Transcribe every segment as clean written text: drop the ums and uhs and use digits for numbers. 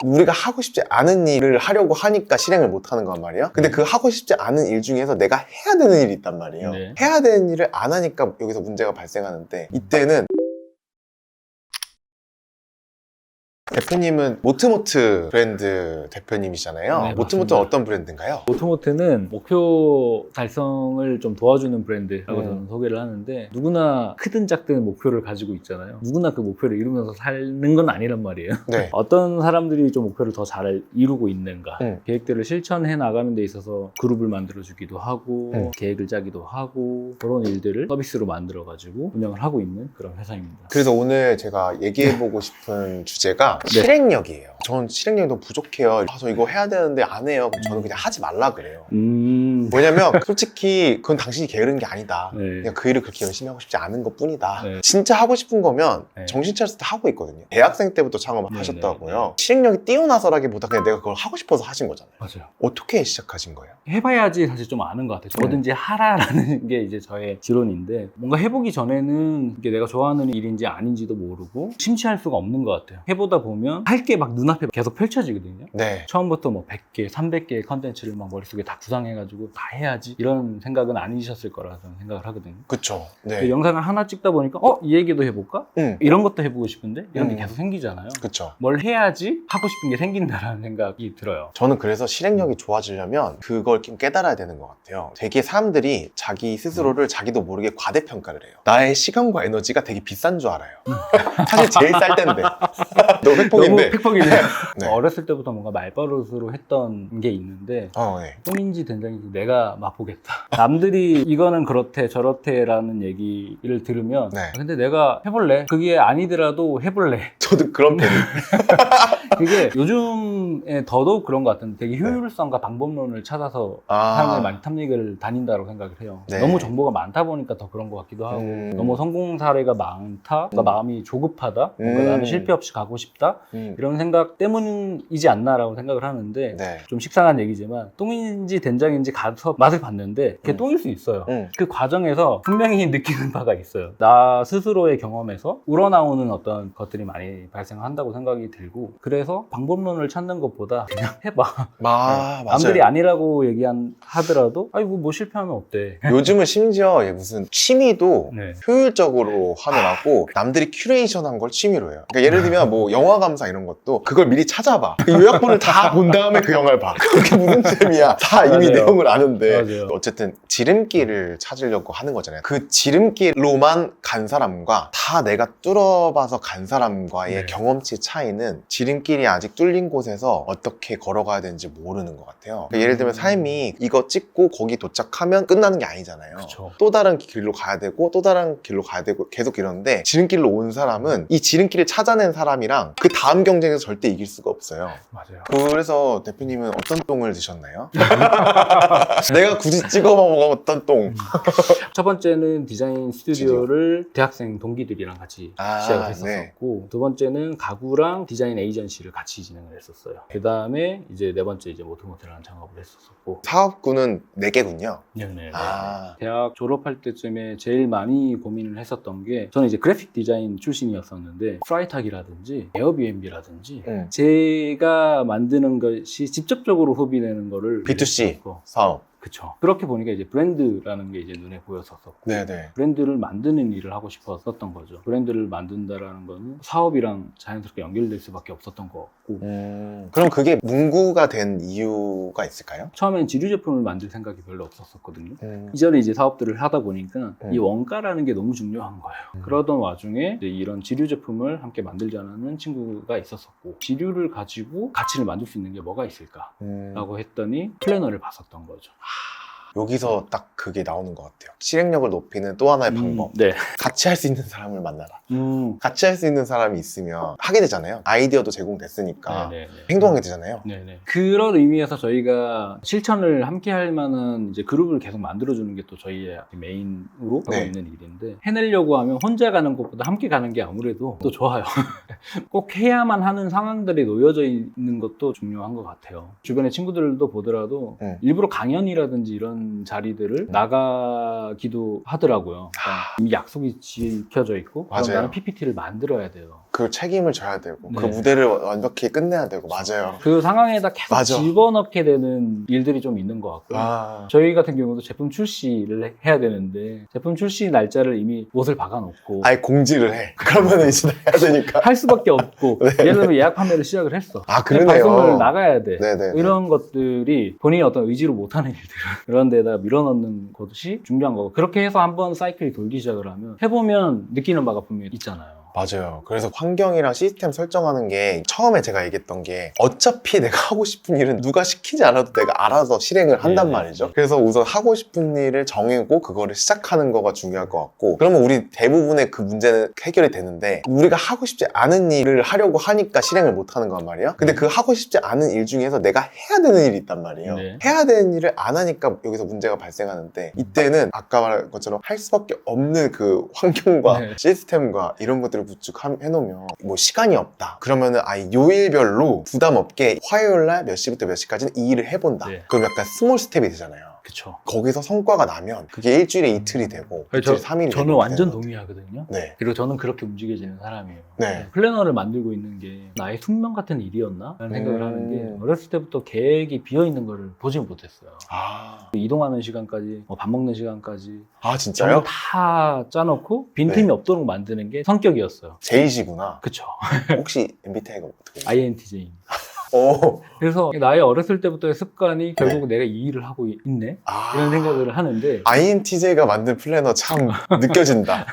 우리가 하고 싶지 않은 일을 하려고 하니까 실행을 못 하는 건 말이에요. 근데 그 하고 싶지 않은 일 중에서 내가 해야 되는 일이 있단 말이에요. 네. 해야 되는 일을 안 하니까 여기서 문제가 발생하는데, 이때는 대표님은 모트모트 브랜드 대표님이시잖아요. 네, 모트모트는 맞습니다. 어떤 브랜드인가요? 모트모트는 목표 달성을 좀 도와주는 브랜드라고 음. 저는 소개를 하는데, 누구나 크든 작든 목표를 가지고 있잖아요. 누구나 그 목표를 이루면서 사는 건 아니란 말이에요. 네. 어떤 사람들이 좀 목표를 더 잘 이루고 있는가, 계획들을 실천해 나가는 데 있어서 그룹을 만들어주기도 하고 계획을 짜기도 하고, 그런 일들을 서비스로 만들어가지고 운영을 하고 있는 그런 회사입니다. 그래서 오늘 제가 얘기해보고 싶은 주제가 네. 실행력이에요. 전 실행력이 너무 부족해요. 저 이거 해야 되는데 안 해요. 그럼 저는 그냥 하지 말라 그래요. 왜냐면 솔직히 그건 당신이 게으른 게 아니다. 네. 그냥 그 일을 그렇게 열심히 하고 싶지 않은 것 뿐이다. 네. 진짜 하고 싶은 거면 네. 정신 차렸을 때 하고 있거든요. 대학생 때부터 창업을 네, 하셨다고요. 실행력이 뛰어나서라기보다 그냥 내가 그걸 하고 싶어서 하신 거잖아요. 맞아요. 어떻게 시작하신 거예요? 해봐야지 사실 좀 아는 것 같아요. 뭐든지 하라라는 게 이제 저의 지론인데, 뭔가 해보기 전에는 이게 내가 좋아하는 일인지 아닌지도 모르고 심취할 수가 없는 것 같아요. 해보다 보면 할 게 막 눈앞에 계속 펼쳐지거든요. 네. 처음부터 뭐 100개, 300개의 컨텐츠를 막 머릿속에 다 구상해가지고 다 해야지, 이런 생각은 아니셨을 거라 저는 생각을 하거든요. 그쵸. 그 네. 영상을 하나 찍다 보니까 이 얘기도 해볼까? 이런 것도 해보고 싶은데? 이런 게 계속 생기잖아요. 그쵸. 뭘 해야지 하고 싶은 게 생긴다라는 생각이 들어요. 저는 그래서 실행력이 좋아지려면 그걸 좀 깨달아야 되는 것 같아요. 되게 사람들이 자기 스스로를 자기도 모르게 과대평가를 해요. 나의 시간과 에너지가 되게 비싼 줄 알아요. 사실 제일 쌀 텐데. 너무 팩폭인데. 너무 팩폭이네요. 네. 어렸을 때부터 뭔가 말버릇으로 했던 게 있는데, 네. 똥인지 된장인지 내가 맛보겠다. 남들이 이거는 그렇대 저렇대 라는 얘기를 들으면 네. 근데 내가 해볼래. 그게 아니더라도 해볼래. 저도 그런 편이에요. 그게 요즘에 더더욱 그런 것 같은데, 되게 효율성과 방법론을 찾아서 아. 사람들이 많이 탐닉을 다닌다고 생각을 해요. 네. 너무 정보가 많다 보니까 더 그런 것 같기도 하고, 너무 성공 사례가 많다, 뭔가 마음이 조급하다, 뭔가 나는 실패 없이 가고 싶다, 이런 생각 때문이지 않나라고 생각을 하는데, 네. 좀 식상한 얘기지만 똥인지 된장인지 가서 맛을 봤는데 그게 똥일 수 있어요. 그 과정에서 분명히 느끼는 바가 있어요. 나 스스로의 경험에서 우러나오는 어떤 것들이 많이 발생한다고 생각이 들고, 그래서 방법론을 찾는 것보다 그냥 해봐. 맞아요. 남들이 아니라고 하더라도 아이고 뭐 실패하면 어때. 요즘은 심지어 무슨 취미도 네. 효율적으로 하느라고 남들이 큐레이션한 걸 취미로 해요. 그러니까 예를 들면 뭐 영화 감상 이런 것도 그걸 미리 찾아봐. 그 요약본을 다 본 다음에 그 영화를 봐. 그게 무슨 재미야. 다 이미 맞아요. 내용을 아는데. 맞아요. 어쨌든 지름길을 찾으려고 하는 거잖아요. 그 지름길로만 간 사람과 다 내가 뚫어봐서 간 사람과의 네. 경험치 차이는 지름길이 아직 뚫린 곳에서 어떻게 걸어가야 되는지 모르는 것 같아요. 그러니까 예를 들면 삶이 이거 찍고 거기 도착하면 끝나는 게 아니잖아요. 그쵸. 또 다른 길로 가야 되고 또 다른 길로 가야 되고 계속 이러는데, 지름길로 온 사람은 이 지름길을 찾아낸 사람이랑 그 다음 경쟁에서 절대 이길 수가 없어요. 맞아요. 그래서 대표님은 어떤 똥을 드셨나요? 내가 굳이 찍어 먹었던 똥. 첫 번째는 디자인 스튜디오를 대학생 동기들이랑 같이 시작을 했었었고, 두 번째는 가구랑 디자인 에이전시를 같이 진행을 했었어요. 그 다음에 이제 네 번째 이제 모트모트라는 창업을 했었었고. 사업군은 4개군요. 네네. 아. 대학 졸업할 때쯤에 제일 많이 고민을 했었던 게, 저는 이제 그래픽 디자인 출신이었었는데 프라이탁이라든지 에어비앤비라든지 제가 만드는 것이 직접적으로 소비되는 거를 B2C 사업. 그쵸. 그렇게 보니까 이제 브랜드라는 게 이제 눈에 보였었었고, 네네. 브랜드를 만드는 일을 하고 싶었었던 거죠. 브랜드를 만든다라는 거는 사업이랑 자연스럽게 연결될 수밖에 없었던 것 같고. 그럼 그게 문구가 된 이유가 있을까요? 처음엔 지류 제품을 만들 생각이 별로 없었었거든요. 이전에 이제 사업들을 하다 보니까 이 원가라는 게 너무 중요한 거예요. 그러던 와중에 이제 이런 지류 제품을 함께 만들자는 친구가 있었었고, 지류를 가지고 가치를 만들 수 있는 게 뭐가 있을까? 라고 했더니 플래너를 봤었던 거죠. 여기서 딱 그게 나오는 것 같아요. 실행력을 높이는 또 하나의 방법. 네. 같이 할 수 있는 사람을 만나라. 같이 할 수 있는 사람이 있으면 하게 되잖아요. 아이디어도 제공됐으니까 네네네. 행동하게 되잖아요. 네네. 그런 의미에서 저희가 실천을 함께 할 만한 이제 그룹을 계속 만들어주는 게 또 저희의 메인으로 하고 네. 있는 일인데, 해내려고 하면 혼자 가는 것보다 함께 가는 게 아무래도 또 좋아요. 꼭 해야만 하는 상황들이 놓여져 있는 것도 중요한 것 같아요. 주변의 친구들도 보더라도 일부러 강연이라든지 이런 중요한 자리들을 나가기도 하더라고요. 그러니까 이미 약속이 지켜져 있고 그럼 맞아요. 나는 PPT를 만들어야 돼요. 그 책임을 져야 되고 그 네. 무대를 완벽히 끝내야 되고. 맞아요. 그 상황에다 계속 맞아. 집어넣게 되는 일들이 좀 있는 것 같고 저희 같은 경우도 제품 출시를 해야 되는데 제품 출시 날짜를 이미 옷을 박아놓고 아예 공지를 해. 그러면 이제 해야 되니까. 할 수밖에 없고 네. 예를 들면 예약 판매를 시작을 했어. 아, 근데 그러네요. 발송을 나가야 돼. 네네. 이런 것들이 본인이 어떤 의지로 못하는 일들 그런 데다 밀어넣는 것이 중요한 거고 그렇게 해서 한번 사이클이 돌기 시작을 하면 해보면 느끼는 바가 분명히 있잖아요. 맞아요. 그래서 환경이랑 시스템 설정하는 게 처음에 제가 얘기했던 게 어차피 내가 하고 싶은 일은 누가 시키지 않아도 내가 알아서 실행을 한단 네. 말이죠. 그래서 우선 하고 싶은 일을 정하고 그거를 시작하는 거가 중요할 것 같고 그러면 우리 대부분의 그 문제는 해결이 되는데 우리가 하고 싶지 않은 일을 하려고 하니까 실행을 못 하는 거란 말이에요. 근데 그 하고 싶지 않은 일 중에서 내가 해야 되는 일이 있단 말이에요. 네. 해야 되는 일을 안 하니까 여기서 문제가 발생하는데 이때는 아까 말한 것처럼 할 수밖에 없는 그 환경과 네. 시스템과 이런 것들을 구축해놓으면 뭐 시간이 없다 그러면은 아예 요일별로 부담 없게 화요일날 몇 시부터 몇 시까지는 이 일을 해본다. 네. 그럼 약간 스몰 스텝이 되잖아요. 그쵸. 거기서 성과가 나면 그게 일주일에 이틀이 되고 이틀에 3일이 저는 완전 동의하거든요. 네. 그리고 저는 그렇게 움직여지는 사람이에요. 네. 플래너를 만들고 있는 게 나의 숙명 같은 일이었나? 라는 생각을 하는 게 어렸을 때부터 계획이 비어있는 거를 보지 못했어요. 아, 이동하는 시간까지 밥 먹는 시간까지 아 저는 진짜요? 다 짜놓고 빈틈이 네. 없도록 만드는 게 성격이었어요. 제이시구나. 그쵸. 혹시 MBTI가 어떻게 돼요? INTJ입니다. 오. 그래서 나의 어렸을 때부터의 습관이 결국 내가 이 일을 하고 있네? 아. 이런 생각을 하는데 INTJ가 만든 플래너 참 느껴진다.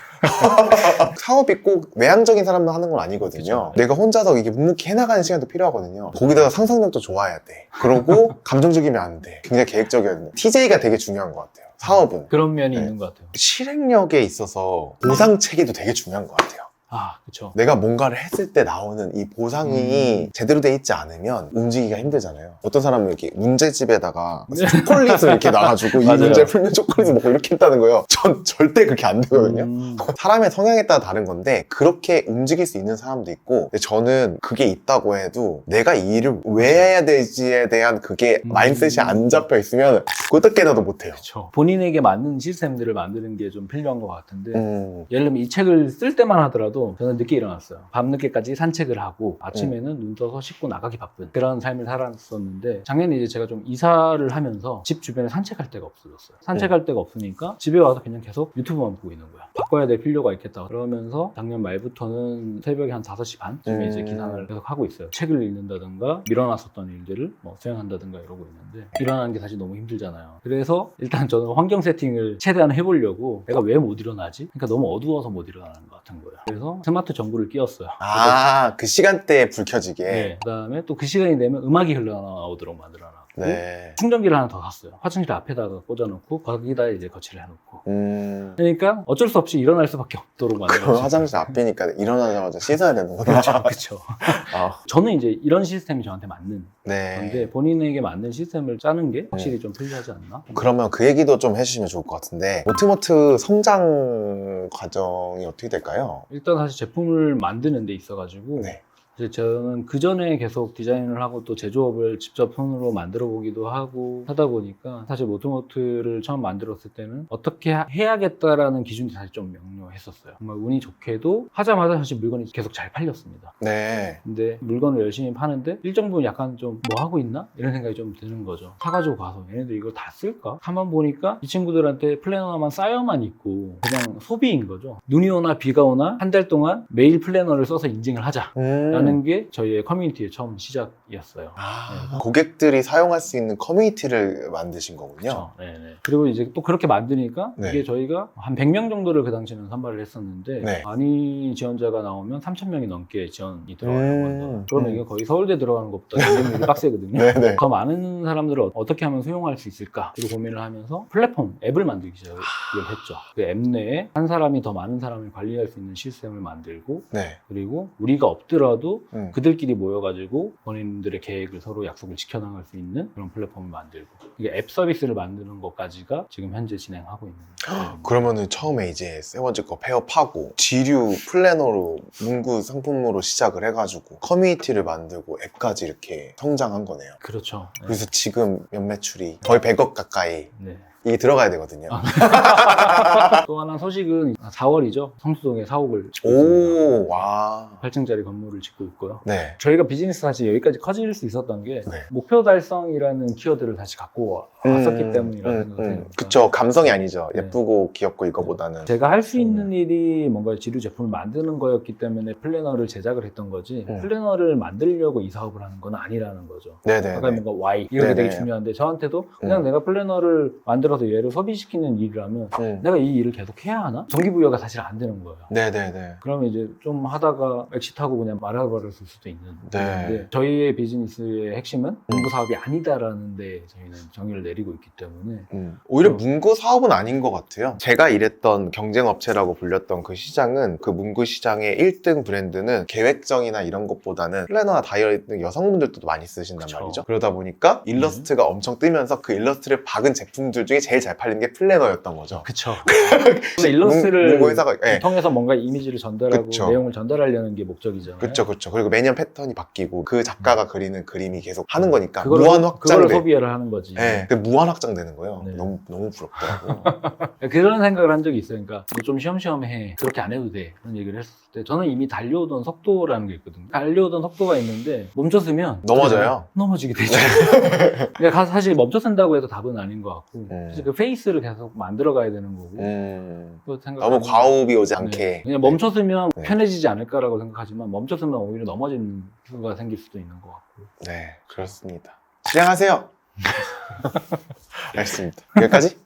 사업이 꼭 외향적인 사람만 하는 건 아니거든요. 그쵸. 내가 혼자서 이게 묵묵히 해나가는 시간도 필요하거든요. 거기다가 상상력도 좋아야 돼. 그러고 감정적이면 안 돼. 굉장히 계획적이어야 돼. TJ가 되게 중요한 것 같아요. 사업은. 그런 면이 네. 있는 것 같아요. 실행력에 있어서 보상 체계도 되게 중요한 것 같아요. 아, 그쵸. 내가 뭔가를 했을 때 나오는 이 보상이 제대로 돼 있지 않으면 움직이기가 힘들잖아요. 어떤 사람은 이렇게 문제집에다가 초콜릿을 이렇게 놔가지고 이 맞아요. 문제를 풀면 초콜릿을 먹고 이렇게 했다는 거예요. 전 절대 그렇게 안 되거든요. 사람의 성향에 따라 다른 건데 그렇게 움직일 수 있는 사람도 있고 근데 저는 그게 있다고 해도 내가 이 일을 왜 해야 되지에 대한 그게 마인드셋이 안 잡혀 있으면 그것도 깨닫도 못해요. 그쵸. 본인에게 맞는 시스템들을 만드는 게 좀 필요한 것 같은데 예를 들면 이 책을 쓸 때만 하더라도 저는 늦게 일어났어요. 밤늦게까지 산책을 하고 아침에는 눈 떠서 씻고 나가기 바쁜 그런 삶을 살았었는데 작년에 이제 제가 좀 이사를 하면서 집 주변에 산책할 데가 없어졌어요. 산책할 데가 없으니까 집에 와서 그냥 계속 유튜브만 보고 있는 거야. 바꿔야 될 필요가 있겠다. 그러면서 작년 말부터는 새벽에 한 5시 반쯤에 이제 기상을 계속 하고 있어요. 책을 읽는다든가 밀어놨었던 일들을 뭐 수행한다든가 이러고 있는데 일어나는 게 사실 너무 힘들잖아요. 그래서 일단 저는 환경 세팅을 최대한 해보려고 내가 왜 못 일어나지? 그러니까 너무 어두워서 못 일어나는 것 같은 거예요. 그래서 스마트 전구를 끼웠어요. 아, 그 시간대에 불 켜지게. 네. 그다음에 또 그 시간이 되면 음악이 흘러나오도록 만들어놨고 네. 충전기를 하나 더 샀어요. 화장실 앞에다가 꽂아놓고 거기다 이제 거치를 해놓고 그러니까 어쩔 수 없이 일어날 수밖에 없도록 그럼 만들어놨어요. 화장실 앞이니까 일어나자마자 씻어야 되는구나. 그렇죠. 아, 저는 이제 이런 시스템이 저한테 맞는 네. 건데 본인에게 맞는 시스템을 짜는 게 확실히 좀 편리하지 않나? 그러면 그 얘기도 좀 해주시면 좋을 것 같은데 모트모트 성장 과정이 어떻게 될까요? 일단 사실 제품을 만드는 데 있어가지고 네. 이제 저는 그 전에 계속 디자인을 하고 또 제조업을 직접 손으로 만들어 보기도 하고 하다 보니까 사실 모트모트를 처음 만들었을 때는 어떻게 해야겠다라는 기준이 사실 좀 명료했었어요. 정말 운이 좋게도 하자마자 사실 물건이 계속 잘 팔렸습니다. 네. 근데 물건을 열심히 파는데 일정 부분 약간 좀 뭐 하고 있나? 이런 생각이 좀 드는 거죠. 사가지고 가서 얘네들 이걸 다 쓸까? 가만 보니까 이 친구들한테 플래너만 쌓여만 있고 그냥 소비인 거죠. 눈이 오나 비가 오나 한 달 동안 매일 플래너를 써서 인증을 하자. 라는 게 저희의 커뮤니티의 처음 시작이었어요. 아, 고객들이 사용할 수 있는 커뮤니티를 만드신 거군요. 그렇죠. 네네. 그리고 이제 또 그렇게 만드니까 네. 이게 저희가 한 100명 정도를 그 당시에는 선발을 했었는데 네. 많이 지원자가 나오면 3,000명이 넘게 지원이 들어가는 거예요. 그러면 이게 거의 서울대 들어가는 것보다 굉장히 빡세거든요. 네네. 더 많은 사람들을 어떻게 하면 수용할 수 있을까? 그리고 고민을 하면서 플랫폼, 앱을 만들기 시작을 했죠. 그 앱 내에 한 사람이 더 많은 사람을 관리할 수 있는 시스템을 만들고 네. 그리고 우리가 없더라도 그들끼리 모여가지고 본인들의 계획을 서로 약속을 지켜나갈 수 있는 그런 플랫폼을 만들고 이게 앱 서비스를 만드는 것까지가 지금 현재 진행하고 있는 거예요. 그러면은 처음에 이제 세워질 거 폐업하고 지류 플래너로 문구 상품으로 시작을 해가지고 커뮤니티를 만들고 앱까지 이렇게 성장한 거네요. 그렇죠. 네. 그래서 지금 연 매출이 거의 100억 가까이 네. 이게 들어가야 되거든요. 또 하나 소식은 4월이죠. 성수동에 사옥을 짓고 있습니다. 오, 와. 8층짜리 건물을 짓고 있고요. 네. 저희가 비즈니스 사실 여기까지 커질 수 있었던 게 네. 목표 달성이라는 키워드를 다시 갖고 왔었기 때문이라는 생각을 그쵸. 감성이 아니죠. 네. 예쁘고 귀엽고 이거보다는. 제가 할 수 있는 일이 뭔가 지류 제품을 만드는 거였기 때문에 플래너를 제작을 했던 거지 플래너를 만들려고 이 사업을 하는 건 아니라는 거죠. 네네. 아까 뭔가 Y 이런 게 네네. 되게 중요한데 저한테도 그냥 내가 플래너를 만들어서 얘를 소비시키는 일이라면 내가 이 일을 계속 해야 하나? 동기부여가 사실 안 되는 거예요. 네네네. 그러면 이제 좀 하다가 엑시트하고 그냥 말아버렸을 수도 있는 네. 건데 저희의 비즈니스의 핵심은 문구 사업이 아니다라는 데 저희는 정의를 내리고 있기 때문에 오히려 문구 사업은 아닌 것 같아요. 제가 일했던 경쟁업체라고 불렸던 그 시장은 그 문구 시장의 1등 브랜드는 계획정이나 이런 것보다는 플래너나 다이어리 등 여성분들도 많이 쓰신단 그쵸. 말이죠. 그러다 보니까 일러스트가 엄청 뜨면서 그 일러스트를 박은 제품들 중에 제일 잘 팔리는 게 플래너였던 거죠. 그쵸. 근데 일러스트를 문구 회사가 네. 통해서 뭔가 이미지를 전달하고 그쵸. 내용을 전달하려는 게 목적이잖아요. 그렇죠, 그렇죠. 그리고 매년 패턴이 바뀌고 그 작가가 그리는 그림이 계속 하는 거니까 그거를 무한 확장돼. 소비를 하는 거지. 네, 그 무한 확장되는 거예요. 네. 너무 부럽더라고요. 그런 생각을 한 적이 있어요. 그러니까 좀 쉬엄쉬엄 해. 그렇게 안 해도 돼. 그런 얘기를 했을 때 저는 이미 달려오던 속도라는 게 있거든요. 달려오던 속도가 있는데 멈췄으면 넘어져요. 넘어지게 되죠. 그러니까 사실 멈춰선다고 해서 답은 아닌 것 같고 사실 그 페이스를 계속 만들어 가야 되는 거고 또 너무 과호흡이 오지 않게. 네. 그냥 멈췄으면 네. 편해지지 않을까라고 생각하지만 멈췄으면 오히려 넘어지는 수가 생길 수도 있는 것 같고. 네, 그렇습니다. 실행하세요. 알겠습니다. 여기까지?